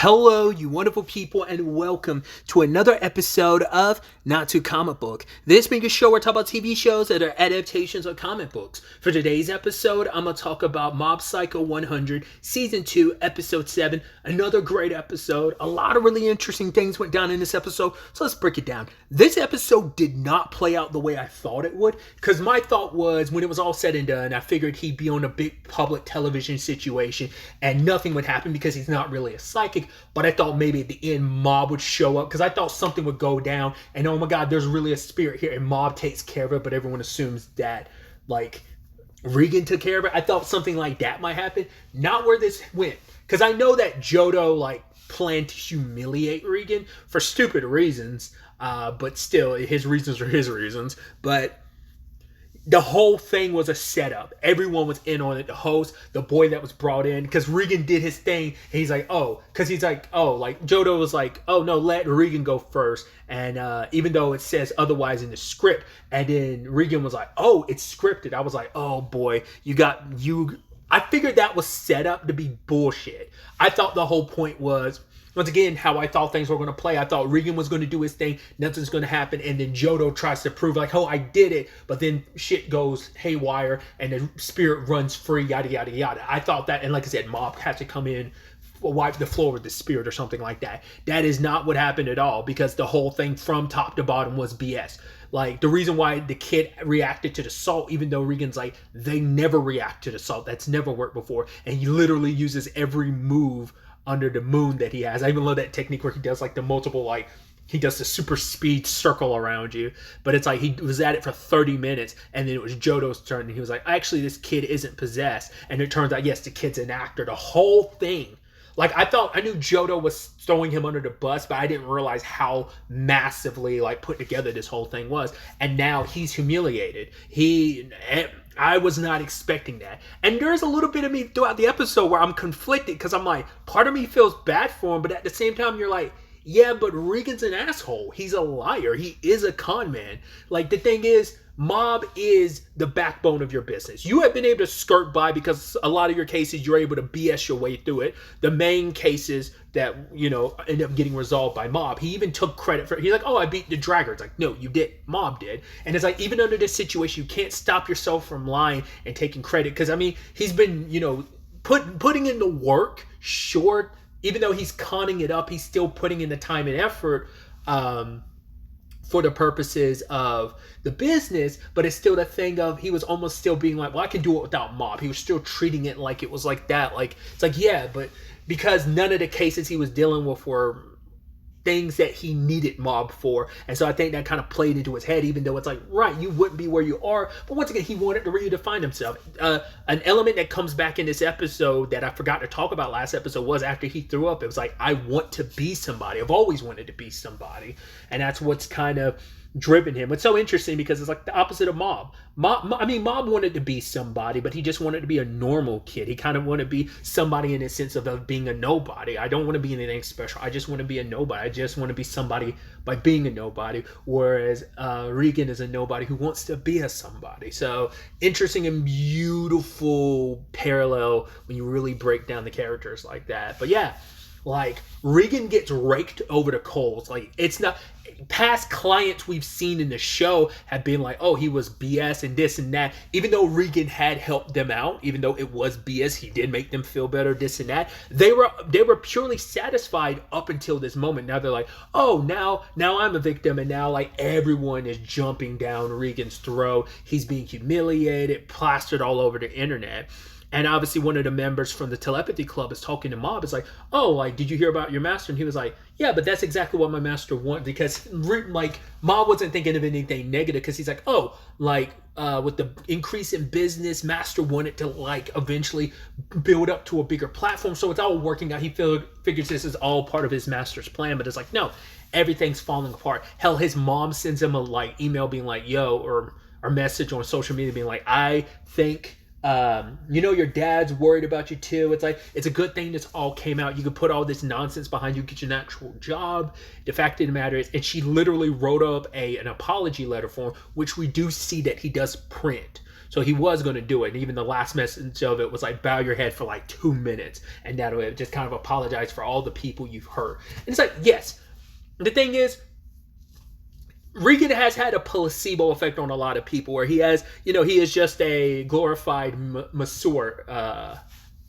Hello, you wonderful people, and welcome to another episode of Not Too Comic Book. This being a show where I talk about TV shows that are adaptations of comic books. For today's episode, I'm going to talk about Mob Psycho 100, Season 2, Episode 7. Another great episode. A lot of really interesting things went down in this episode, so let's break it down. This episode did not play out the way I thought it would, because my thought was, when it was all said and done, I figured he'd be on a big public television situation, and nothing would happen because he's not really a psychic. But I thought maybe at the end Mob would show up because I thought something would go down and oh my god, there's really a spirit here and Mob takes care of it, but everyone assumes that like Regan took care of it. I thought something like that might happen. Not where this went, because I know that Jodo like planned to humiliate Regan for stupid reasons, but still his reasons are his reasons. But the whole thing was a setup. Everyone was in on it. The host, the boy that was brought in, because Regan did his thing. And he's like, like Jodo was like, oh no, let Regan go first. And even though it says otherwise in the script, and then Regan was like, oh, it's scripted. I was like, oh boy, I figured that was set up to be bullshit. I thought the whole point was, once again, how I thought things were going to play. I thought Regan was going to do his thing, nothing's going to happen, and then Jodo tries to prove like, oh, I did it, but then shit goes haywire, and the spirit runs free, yada, yada, yada. I thought that, and like I said, Mob had to come in, wipe the floor with the spirit or something like that. That is not what happened at all, because the whole thing from top to bottom was BS. Like, the reason why the kid reacted to the salt, even though Regan's like, they never react to the salt. That's never worked before. And he literally uses every move under the moon that he has. I even love that technique where he does like the multiple, like he does the super speed circle around you, but it's like he was at it for 30 minutes and then it was Jodo's turn and he was like, actually this kid isn't possessed, and it turns out yes, the kid's an actor. The whole thing, like I knew Jodo was throwing him under the bus, but I didn't realize how massively like put together this whole thing was. And now he's humiliated. I was not expecting that. And there's a little bit of me throughout the episode where I'm conflicted, because I'm like, part of me feels bad for him, but at the same time you're like, yeah, but Regan's an asshole. He's a liar. He is a con man. Like, the thing is, Mob is the backbone of your business. You have been able to skirt by because a lot of your cases, you're able to BS your way through it. The main cases that, end up getting resolved by Mob. He even took credit for it. He's like, oh, I beat the Dragger. It's like, no, you did. Mob did. And it's like, even under this situation, you can't stop yourself from lying and taking credit. Because, I mean, he's been, putting in the work, sure. Even though he's conning it up, he's still putting in the time and effort, for the purposes of the business, but it's still the thing of he was almost still being like, well, I can do it without Mob. He was still treating it like it was like that. Like, it's like, yeah, but because none of the cases he was dealing with were things that he needed Mob for. And so I think that kind of played into his head, even though it's like, right, you wouldn't be where you are. But once again, he wanted to redefine himself. An element that comes back in this episode that I forgot to talk about last episode was after he threw up, it was like, I want to be somebody. I've always wanted to be somebody. And that's what's kind of driven him. It's so interesting because it's like the opposite of Mob. Mob wanted to be somebody, but he just wanted to be a normal kid. He kind of wanted to be somebody in the sense of being a nobody. I don't want to be anything special. I just want to be a nobody. I just want to be somebody by being a nobody. Whereas Regan is a nobody who wants to be a somebody. So interesting and beautiful parallel when you really break down the characters like that. But yeah, like Regan gets raked over the coals. Like, it's not, past clients we've seen in the show have been like, oh, he was BS and this and that. Even though Regan had helped them out, even though it was BS, he did make them feel better, this and that. They were purely satisfied up until this moment. Now they're like, oh, now I'm a victim, and now like everyone is jumping down Regan's throat. He's being humiliated, plastered all over the internet. And obviously one of the members from the telepathy club is talking to Mob. It's like, oh, like, did you hear about your master? And he was like, yeah, but that's exactly what my master wanted. Because like Mob wasn't thinking of anything negative, because he's like, oh, like with the increase in business, master wanted to like eventually build up to a bigger platform. So it's all working out. He figures this is all part of his master's plan. But it's like, no, everything's falling apart. Hell, his mom sends him a like email being like, yo, or message on social media being like, I think your dad's worried about you too. It's like, it's a good thing this all came out. You could put all this nonsense behind you, get you an actual job. The fact of the matter is, and she literally wrote up an apology letter for him, which we do see that he does print. So he was going to do it. And even the last message of it was like, bow your head for like 2 minutes. And that'll just kind of apologize for all the people you've hurt. And it's like, yes. The thing is, Regan has had a placebo effect on a lot of people where he has, he is just a glorified masseur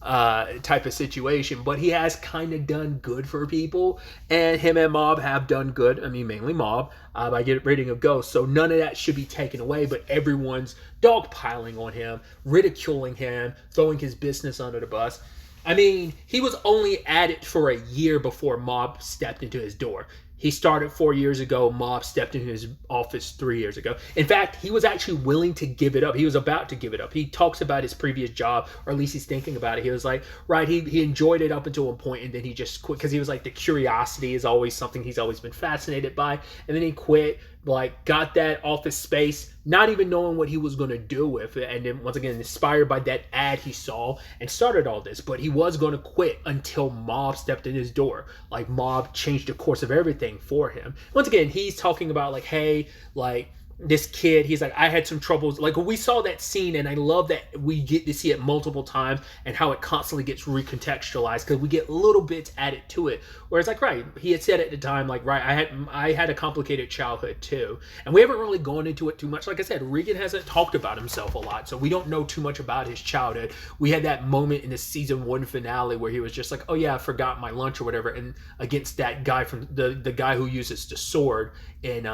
type of situation, but he has kind of done good for people, and him and Mob have done good. I mean, mainly Mob, by getting rid of Ghost. So none of that should be taken away, but everyone's dogpiling on him, ridiculing him, throwing his business under the bus. I mean, he was only at it for a year before Mob stepped into his door. He started 4 years ago. Mob stepped into his office 3 years ago. In fact, he was actually willing to give it up. He was about to give it up. He talks about his previous job, or at least he's thinking about it. He was like, right, he enjoyed it up until a point, and then he just quit because he was like, the curiosity is always something he's always been fascinated by. And then he quit, like, got that office space, not even knowing what he was going to do with it. And then once again, inspired by that ad he saw, and started all this. But he was going to quit until Mob stepped in his door. Like, Mob changed the course of everything for him. Once again, he's talking about like, hey, like, this kid, he's like, I had some troubles. Like, we saw that scene, and I love that we get to see it multiple times and how it constantly gets recontextualized because we get little bits added to it. Whereas, like, right, he had said at the time, like, right, I had a complicated childhood too. And we haven't really gone into it too much. Like I said, Regan hasn't talked about himself a lot, so we don't know too much about his childhood. We had that moment in the season 1 finale where he was just like, oh yeah, I forgot my lunch or whatever, and against that guy from the guy who uses the sword in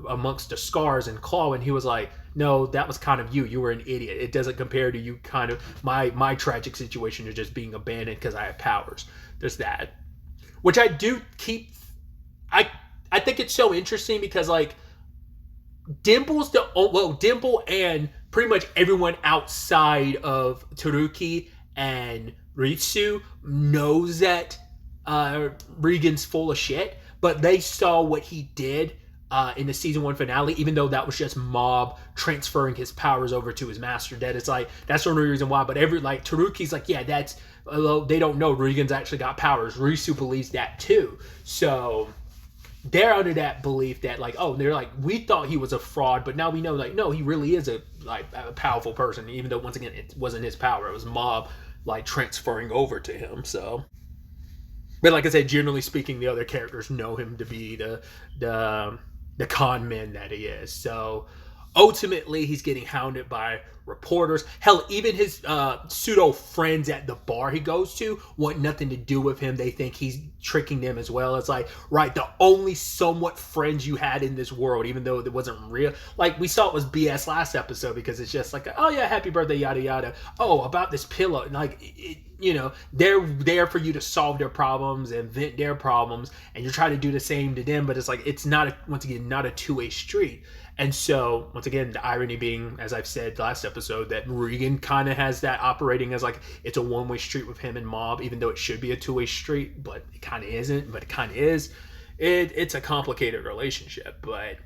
amongst the scars and claw, and he was like, no, that was kind of you were an idiot. It doesn't compare to you kind of my tragic situation of just being abandoned because I have powers. There's that, which I do keep. I think it's so interesting because, like, Dimple and pretty much everyone outside of Taruki and Ritsu knows that Regan's full of shit, but they saw what he did in the season 1 finale, even though that was just Mob transferring his powers over to his master. That it's like, that's the only reason why. But Taruki's like, yeah, that's, they don't know Regan's actually got powers. Risu believes that too. So they're under that belief that, like, oh, they're like, we thought he was a fraud, but now we know, like, no, he really is a powerful person, even though once again it wasn't his power, it was Mob like transferring over to him. So, but like I said, generally speaking, the other characters know him to be the con man that he is. So ultimately, he's getting hounded by reporters. Hell, even his pseudo friends at the bar he goes to want nothing to do with him. They think he's tricking them as well. It's like, right, the only somewhat friends you had in this world, even though it wasn't real. Like, we saw it was BS last episode because it's just like, oh yeah, happy birthday, yada yada. Oh, about this pillow. Like, they're there for you to solve their problems and vent their problems, and you're trying to do the same to them, but it's like, it's not a two-way street. And so, once again, the irony being, as I've said last episode, that Regan kind of has that operating as like, it's a one-way street with him and Mob, even though it should be a two-way street, but it kind of isn't, but it kind of is. It's a complicated relationship, but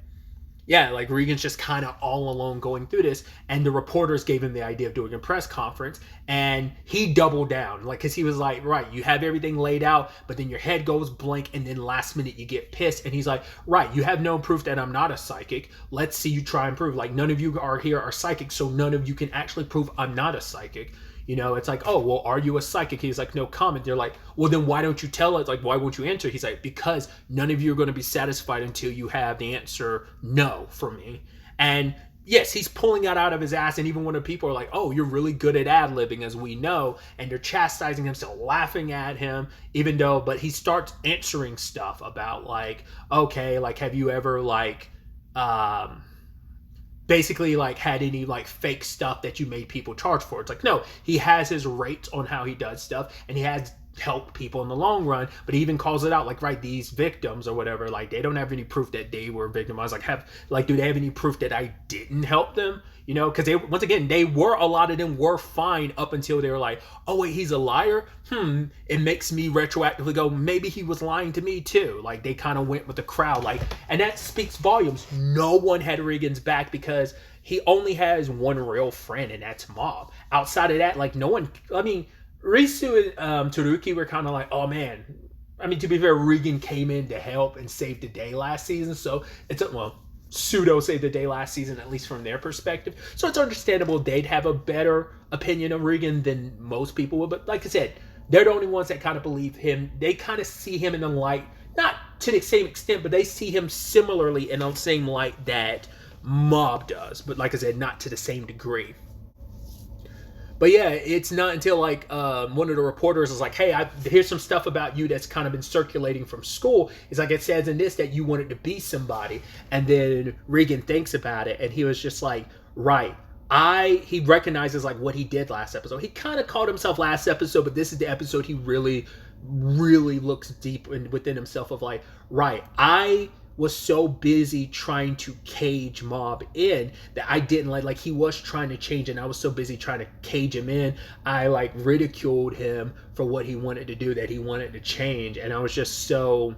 yeah, like, Regan's just kind of all alone going through this, and the reporters gave him the idea of doing a press conference, and he doubled down, like, because he was like, right, you have everything laid out, but then your head goes blank, and then last minute you get pissed, and he's like, right, you have no proof that I'm not a psychic, let's see you try and prove, like, none of you are psychic, so none of you can actually prove I'm not a psychic. It's like, oh, well, are you a psychic? He's like, no comment. They're like, well, then why don't you tell us? Like, why won't you answer? He's like, because none of you are going to be satisfied until you have the answer no from me. And yes, he's pulling that out of his ass. And even when the people are like, oh, you're really good at ad-libbing, as we know, and they're chastising him, still laughing at him, but he starts answering stuff about, like, okay, like, have you ever, like, basically, like, had any, like, fake stuff that you made people charge for? It's like, no, he has his rates on how he does stuff, and he has helped people in the long run, but he even calls it out, like, right, these victims or whatever, like, they don't have any proof that they were victimized. Like, do they have any proof that I didn't help them? Because they, once again, a lot of them were fine up until they were like, oh wait, he's a liar? It makes me retroactively go, maybe he was lying to me too. Like, they kind of went with the crowd, like, and that speaks volumes. No one had Regan's back because he only has one real friend, and that's Mob. Outside of that, like, no one, I mean, Risu and Taruki were kind of like, oh man, I mean, to be fair, Regan came in to help and save the day last season, so pseudo save the day last season, at least from their perspective. So it's understandable they'd have a better opinion of Regan than most people would. But like I said, they're the only ones that kind of believe him. They kind of see him in the light, not to the same extent, but they see him similarly in the same light that Mob does. But like I said, not to the same degree. But yeah, it's not until like one of the reporters is like, hey, here's some stuff about you that's kind of been circulating from school. It's like, it says in this that you wanted to be somebody. And then Regan thinks about it, and he was just like, right. He recognizes like what he did last episode. He kind of called himself last episode, but this is the episode he really, really looks deep within himself of like, right, I was so busy trying to cage Mob in that I didn't like he was trying to change, and I was so busy trying to cage him in, I like ridiculed him for what he wanted to do, that he wanted to change. And I was just so,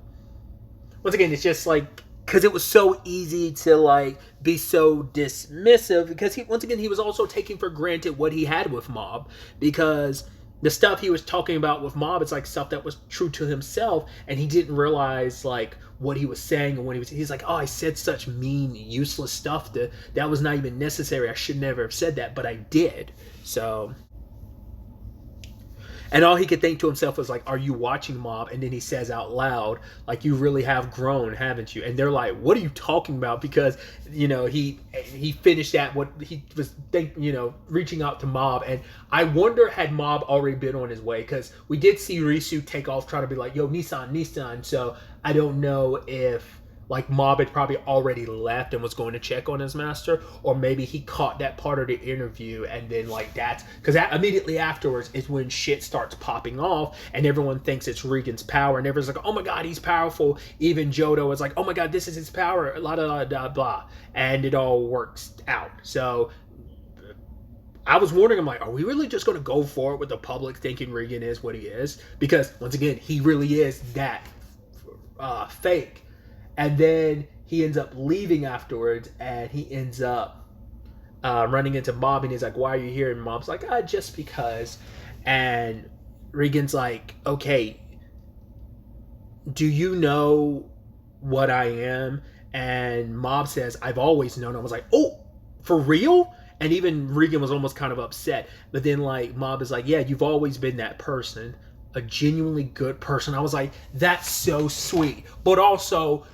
once again, it's just like, because it was so easy to like be so dismissive, because he was also taking for granted what he had with Mob, because the stuff he was talking about with Mob, it's like stuff that was true to himself, and he didn't realize like what he was saying, and when he's like, oh, I said such mean, useless stuff that was not even necessary. I should never have said that, but I did. So, and all he could think to himself was like, are you watching, Mob? And then he says out loud, like, you really have grown, haven't you? And they're like, what are you talking about? Because, you know, he finished at what he was reaching out to Mob. And I wonder, had Mob already been on his way? Because we did see Risu take off trying to be like, yo, Nissan. So I don't know if like Mob had probably already left and was going to check on his master, or maybe he caught that part of the interview, and then like that's because immediately afterwards is when shit starts popping off, and everyone thinks it's Regan's power, and everyone's like, oh my god, he's powerful. Even Jodo is like, oh my god, this is his power, blah blah blah blah, and it all works out. So I was wondering, I'm like, are we really just going to go for it with the public thinking Regan is what he is? Because once again, he really is that fake. And then he ends up leaving afterwards, and he ends up running into Mob, and he's like, why are you here? And Mob's like, just because. And Regan's like, okay, do you know what I am? And Mob says, I've always known. I was like, oh, for real? And even Regan was almost kind of upset. But then like Mob is like, yeah, you've always been that person, a genuinely good person. I was like, that's so sweet. But also,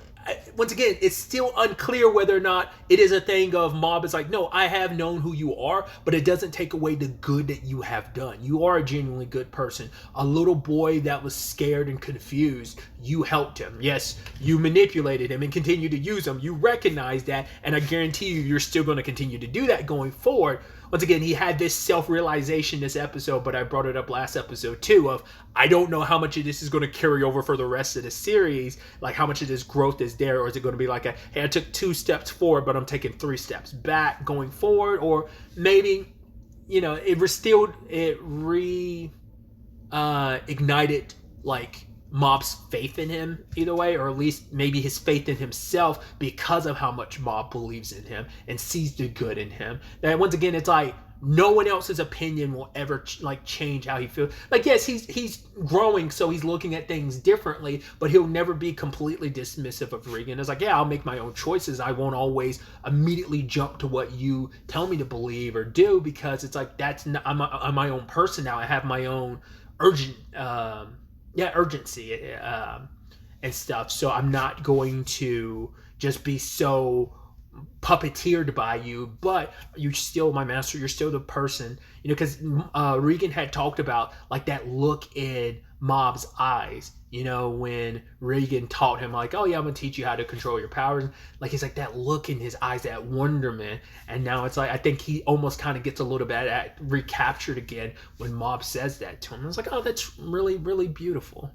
once again, it's still unclear whether or not it is a thing of Mob is like, no, I have known who you are, but it doesn't take away the good that you have done. You are a genuinely good person. A little boy that was scared and confused, you helped him. Yes, you manipulated him and continue to use him. You recognize that, and I guarantee you're still going to continue to do that going forward. Once again, he had this self-realization this episode, but I brought it up last episode too, of I don't know how much of this is going to carry over for the rest of the series, like how much of this growth is there, or is it going to be like hey, I took 2 steps forward, but I'm taking 3 steps back going forward, or maybe, it ignited like Mob's faith in him either way, or at least maybe his faith in himself because of how much Mob believes in him and sees the good in him. That once again, it's like no one else's opinion will ever change how he feels. Like, yes, he's growing, so he's looking at things differently, but he'll never be completely dismissive of Regan. It's like, yeah, I'll make my own choices. I won't always immediately jump to what you tell me to believe or do, because it's like I'm my own person now. I have my own urgency and stuff. So I'm not going to just be so puppeteered by you, but you're still my master. You're still the person, because Regan had talked about like that look in Mob's eyes, when Regan taught him like, oh yeah, I'm gonna teach you how to control your powers. Like, he's like that look in his eyes, that wonderment. And now it's like, I think he almost kind of gets a little bit recaptured again when Mob says that to him. I was like, oh, that's really, really beautiful.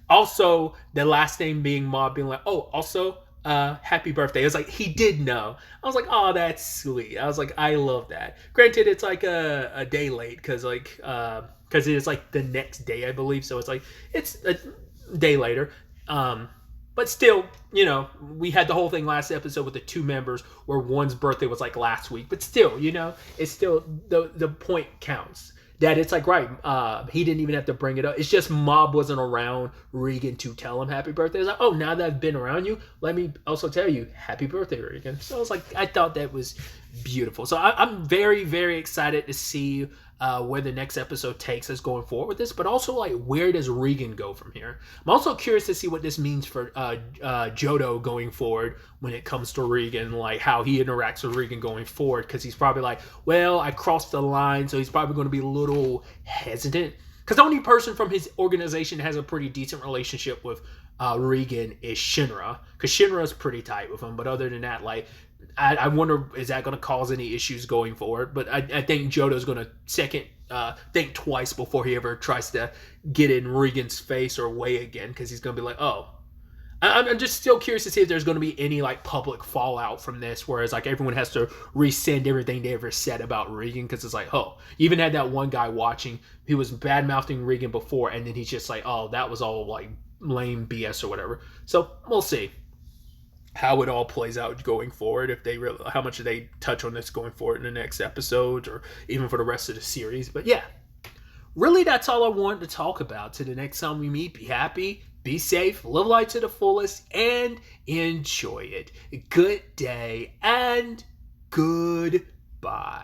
Also, the last name being Mob being like, oh, also, happy birthday. It was like, he did know. I was like, oh, that's sweet. I was like, I love that. Granted, it's like a day late, because it's like the next day, I believe. So it's like, it's a day later. But still, we had the whole thing last episode with the 2 members where one's birthday was like last week. But still, it's still, the point counts. that it's like, right, he didn't even have to bring it up. It's just Mob wasn't around Regan to tell him happy birthday. It's like, oh, now that I've been around you, let me also tell you happy birthday, Regan. So I was like, I thought that was beautiful. So I'm very, very excited to see where the next episode takes us going forward with this, but also like, where does Regan go from here? I'm also curious to see what this means for Jodo going forward when it comes to Regan, like how he interacts with Regan going forward, because he's probably like, well, I crossed the line, so he's probably going to be a little hesitant. Because the only person from his organization that has a pretty decent relationship with Regan is Shinra, because Shinra's pretty tight with him. But other than that, like, I wonder, is that going to cause any issues going forward? But I think Jodo's going to think twice before he ever tries to get in Regan's face or way again, because he's going to be like, oh. I'm just still curious to see if there's going to be any like public fallout from this, whereas like everyone has to rescind everything they ever said about Regan, because it's like, oh, you even had that one guy watching, he was bad mouthing Regan before, and then he's just like, oh, that was all like lame BS or whatever. So we'll see how it all plays out going forward, if they really, how much they touch on this going forward in the next episode, or even for the rest of the series. But yeah, really, that's all I wanted to talk about. To the next time we meet, be happy, be safe, live life to the fullest, and enjoy it. Good day and goodbye.